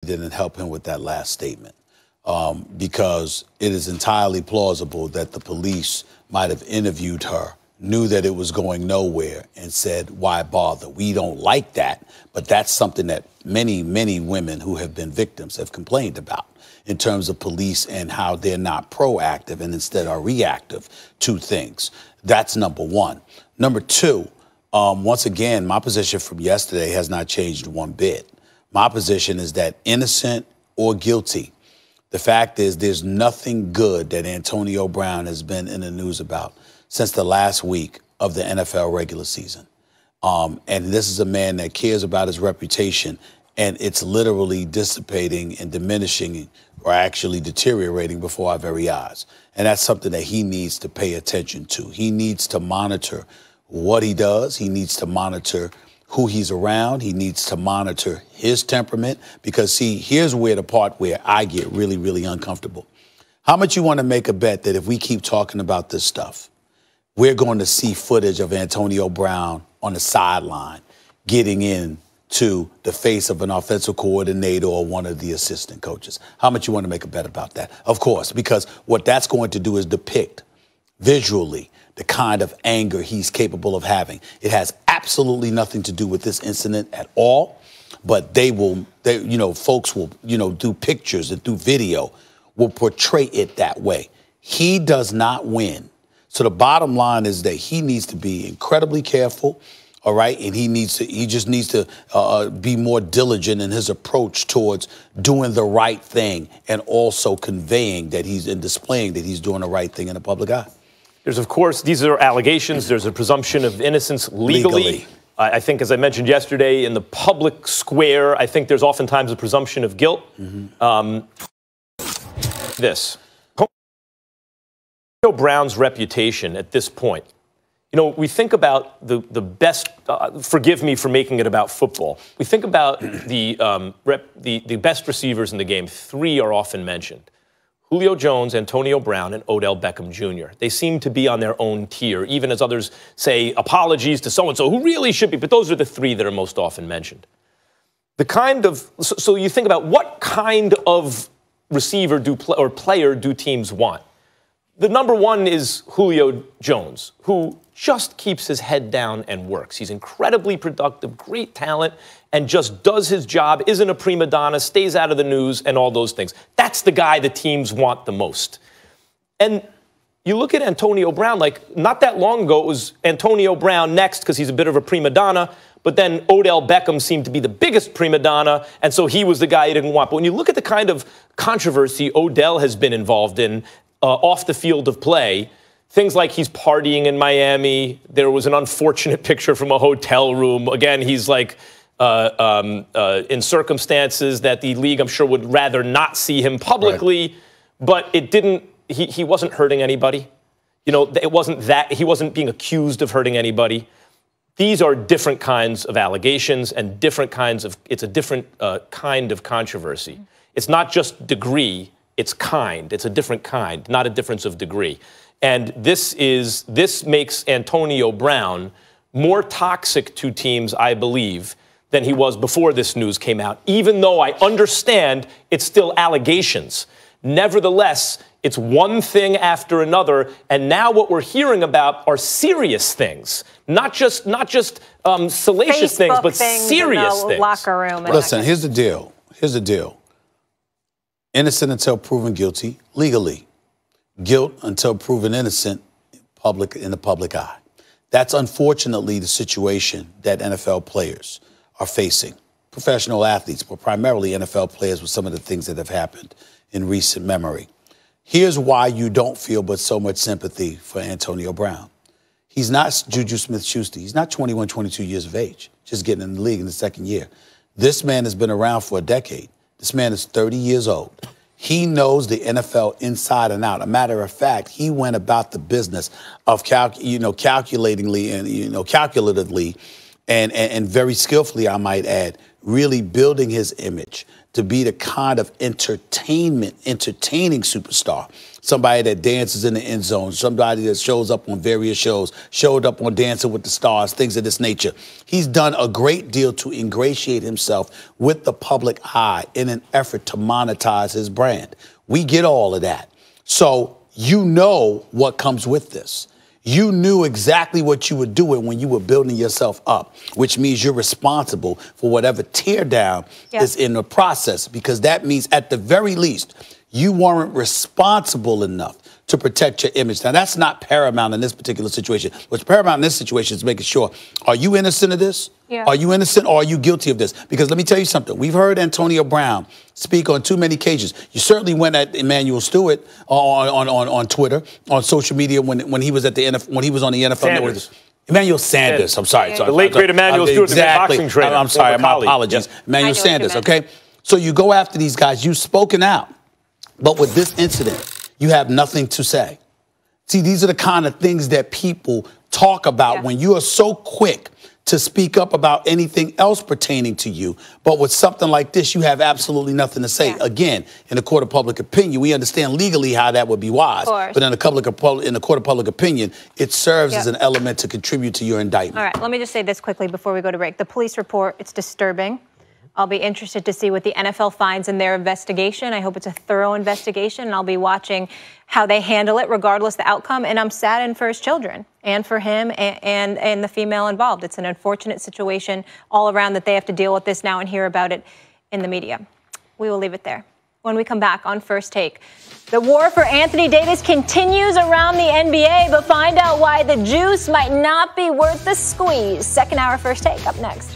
didn't help him with that last statement, because it is entirely plausible that the police might have interviewed her, knew that it was going nowhere, and said, why bother? We don't like that. But that's something that many, many women who have been victims have complained about in terms of police and how they're not proactive and instead are reactive to things. That's number one. Number two, once again, my position from yesterday has not changed one bit. My position is that innocent or guilty, the fact is there's nothing good that Antonio Brown has been in the news about since the last week of the NFL regular season. And this is a man that cares about his reputation, and it's literally dissipating and diminishing or actually deteriorating before our very eyes. And that's something that he needs to pay attention to. He needs to monitor what he does. He needs to monitor who he's around. He needs to monitor his temperament, because, see, here's where the part where I get really, really uncomfortable. How much you want to make a bet that if we keep talking about this stuff, we're going to see footage of Antonio Brown on the sideline getting into the face of an offensive coordinator or one of the assistant coaches? How much you want to make a bet about that? Of course, because what that's going to do is depict visually the kind of anger he's capable of having. It has absolutely nothing to do with this incident at all, but folks will, do pictures and through video will portray it that way. He does not win. So the bottom line is that he needs to be incredibly careful, all right? And he just needs to be more diligent in his approach towards doing the right thing and also conveying that he's and displaying that he's doing the right thing in the public eye. There's, of course, these are allegations. There's a presumption of innocence legally. I think, as I mentioned yesterday, in the public square, I think there's oftentimes a presumption of guilt. Mm-hmm. Brown's reputation at this point. We think about the best, forgive me for making it about football. We think about the best receivers in the game. Three are often mentioned: Julio Jones, Antonio Brown, and Odell Beckham Jr. They seem to be on their own tier, even as others say apologies to so-and-so who really should be, but those are the three that are most often mentioned. So you think about what kind of receiver or player do teams want? The number one is Julio Jones, who just keeps his head down and works. He's incredibly productive, great talent, and just does his job, isn't a prima donna, stays out of the news, and all those things. That's the guy the teams want the most. And you look at Antonio Brown, like not that long ago, it was Antonio Brown next because he's a bit of a prima donna, but then Odell Beckham seemed to be the biggest prima donna, and so he was the guy you didn't want. But when you look at the kind of controversy Odell has been involved in off the field of play, things like he's partying in Miami. There was an unfortunate picture from a hotel room. Again, he's like in circumstances that the league, I'm sure, would rather not see him publicly. Right. But it didn't. He wasn't hurting anybody. It wasn't that he wasn't being accused of hurting anybody. These are different kinds of allegations and different kinds of. It's a different kind of controversy. It's not just degree. It's kind. It's a different kind, not a difference of degree. And this makes Antonio Brown more toxic to teams, I believe, than he was before this news came out, even though I understand it's still allegations. Nevertheless, it's one thing after another, and now what we're hearing about are serious things, not just salacious Facebook things, but serious things. Locker room. Listen, here's the deal. Here's the deal. Innocent until proven guilty legally. Guilt until proven innocent in the public eye. That's unfortunately the situation that NFL players are facing. Professional athletes, but primarily NFL players with some of the things that have happened in recent memory. Here's why you don't feel but so much sympathy for Antonio Brown. He's not Juju Smith-Schuster. He's not 21, 22 years of age, just getting in the league in the second year. This man has been around for a decade. This man is 30 years old. He knows the NFL inside and out. A matter of fact, he went about the business of calculatively and very skillfully, I might add, really building his image, to be the kind of entertaining superstar. Somebody that dances in the end zone, somebody that shows up on various shows, showed up on Dancing with the Stars, things of this nature. He's done a great deal to ingratiate himself with the public eye in an effort to monetize his brand. We get all of that. So you know what comes with this. You knew exactly what you were doing when you were building yourself up, which means you're responsible for whatever teardown is in the process, because that means at the very least, you weren't responsible enough to protect your image. Now, that's not paramount in this particular situation. What's paramount in this situation is making sure, are you innocent of this? Yeah. Are you innocent or are you guilty of this? Because let me tell you something. We've heard Antonio Brown speak on too many occasions. You certainly went at Emmanuel Stewart on Twitter, on social media when he was at the NFL, when he was on the NFL Network. Emmanuel Sanders. I'm sorry. The late great Emmanuel Stewart, exactly. the boxing trainer. I'm sorry. My apologies. Yep. Emmanuel Sanders. Okay. So you go after these guys. You've spoken out. But with this incident, you have nothing to say. See, these are the kind of things that people talk about when you are so quick to speak up about anything else pertaining to you. But with something like this, you have absolutely nothing to say. Again, in the court of public opinion, we understand legally how that would be wise. But in the court of public opinion, it serves as an element to contribute to your indictment. All right, let me just say this quickly before we go to break. The police report, it's disturbing. I'll be interested to see what the NFL finds in their investigation. I hope it's a thorough investigation, and I'll be watching how they handle it, regardless of the outcome. And I'm saddened for his children and for him and the female involved. It's an unfortunate situation all around that they have to deal with this now and hear about it in the media. We will leave it there. When we come back on First Take, the war for Anthony Davis continues around the NBA, but find out why the juice might not be worth the squeeze. Second hour First Take up next.